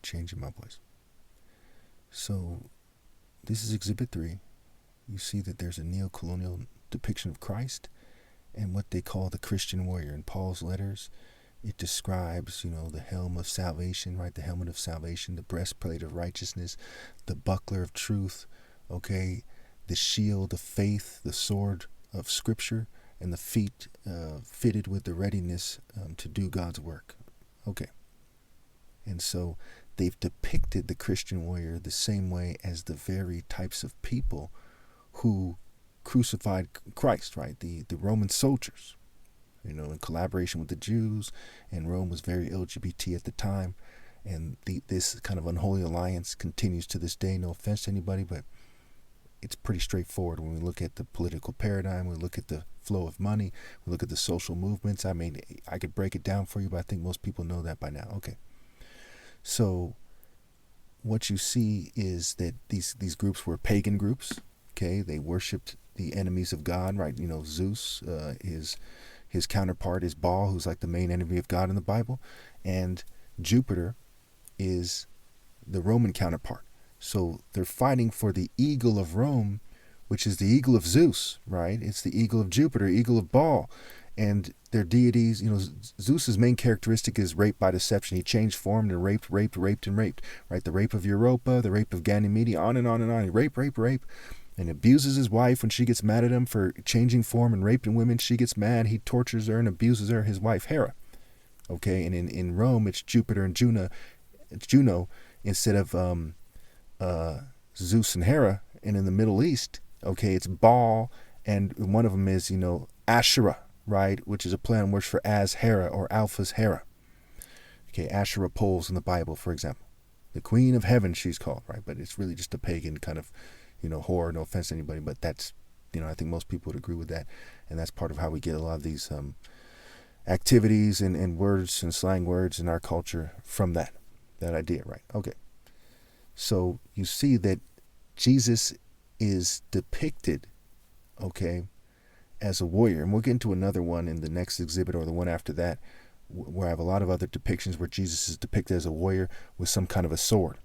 changing my voice. So this is Exhibit 3. You see that there's a neo-colonial depiction of Christ and what they call the Christian warrior. In Paul's letters, it describes, the helm of salvation, right? The helmet of salvation, the breastplate of righteousness, the buckler of truth, okay? The shield of faith, the sword of Scripture, and the feet fitted with the readiness to do God's work. Okay. And so they've depicted the Christian warrior the same way as the very types of people who crucified Christ, right? The Roman soldiers, in collaboration with the Jews, and Rome was very LGBT at the time. And this kind of unholy alliance continues to this day. No offense to anybody, but it's pretty straightforward when we look at the political paradigm, we look at the flow of money, we look at the social movements. I mean, I could break it down for you, but I think most people know that by now. Okay. So what you see is that these groups were pagan groups. Okay, they worshipped the enemies of God, right? Zeus, his counterpart is Baal, who's like the main enemy of God in the Bible, and Jupiter is the Roman counterpart. So they're fighting for the eagle of Rome, which is the eagle of Zeus, right? It's the eagle of Jupiter, eagle of Baal. And their deities, Zeus's main characteristic is rape by deception. He changed form and raped, right? The rape of Europa, the rape of Ganymede, on and on and on. He rape, and abuses his wife when she gets mad at him for changing form and raping women. She gets mad. He tortures her and abuses her, his wife, Hera. Okay, and in Rome, it's Jupiter and Juno instead of Zeus and Hera. And in the Middle East, okay, it's Baal, and one of them is, Asherah, right, which is a play on words for Hera or Alpha's Hera. Okay, Asherah poles in the Bible, for example. The Queen of Heaven, she's called, right? But it's really just a pagan kind of, horror. No offense to anybody, but that's, I think most people would agree with that. And that's part of how we get a lot of these activities and words and slang words in our culture from that idea, right? Okay. So you see that Jesus is depicted, okay, as a warrior. And we'll get into another one in the next exhibit or the one after that, where I have a lot of other depictions where Jesus is depicted as a warrior with some kind of a sword.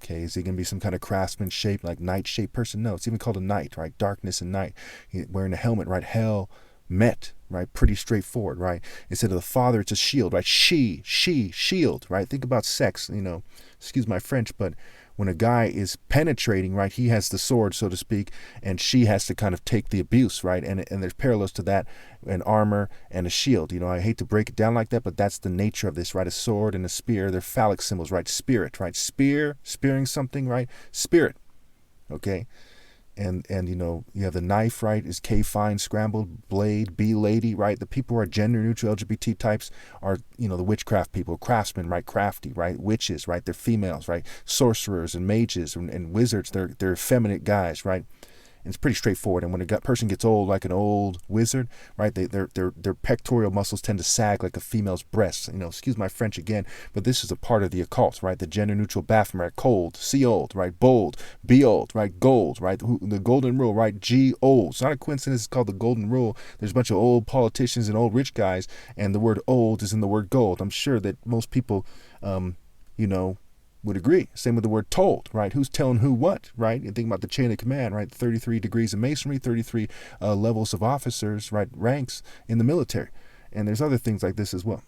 Okay, is he going to be some kind of craftsman shape, like knight-shaped person? No, it's even called a knight, right? Darkness and night. Wearing a helmet, right? Helmet, right? Pretty straightforward, right? Instead of the father, it's a shield, right? She, shield, right? Think about sex, excuse my French, but when a guy is penetrating, right, he has the sword, so to speak, and she has to kind of take the abuse, right? And there's parallels to that, an armor and a shield. I hate to break it down like that, but that's the nature of this, right? A sword and a spear, they're phallic symbols, right? Spirit, right? Spearing something, right? Spirit, okay? And you have the knife, right, is K fine, scrambled, blade, B lady, right? The people who are gender neutral LGBT types are, the witchcraft people, craftsmen, right, crafty, right, witches, right, they're females, right, sorcerers and mages and wizards, they're effeminate guys, right? And it's pretty straightforward. And when a person gets old, like an old wizard, right, their pectoral muscles tend to sag like a female's breasts. Excuse my French again, but this is a part of the occult, right? The gender-neutral Baphomet, right? Cold, see old, right? Bold, be old, right? Gold, right? The golden rule, right? G old. It's not a coincidence. It's called the golden rule. There's a bunch of old politicians and old rich guys, and the word old is in the word gold. I'm sure that most people, would agree. Same with the word told, right? Who's telling who what, right? You think about the chain of command, right? 33 degrees of masonry, 33 levels of officers, right? Ranks in the military. And there's other things like this as well.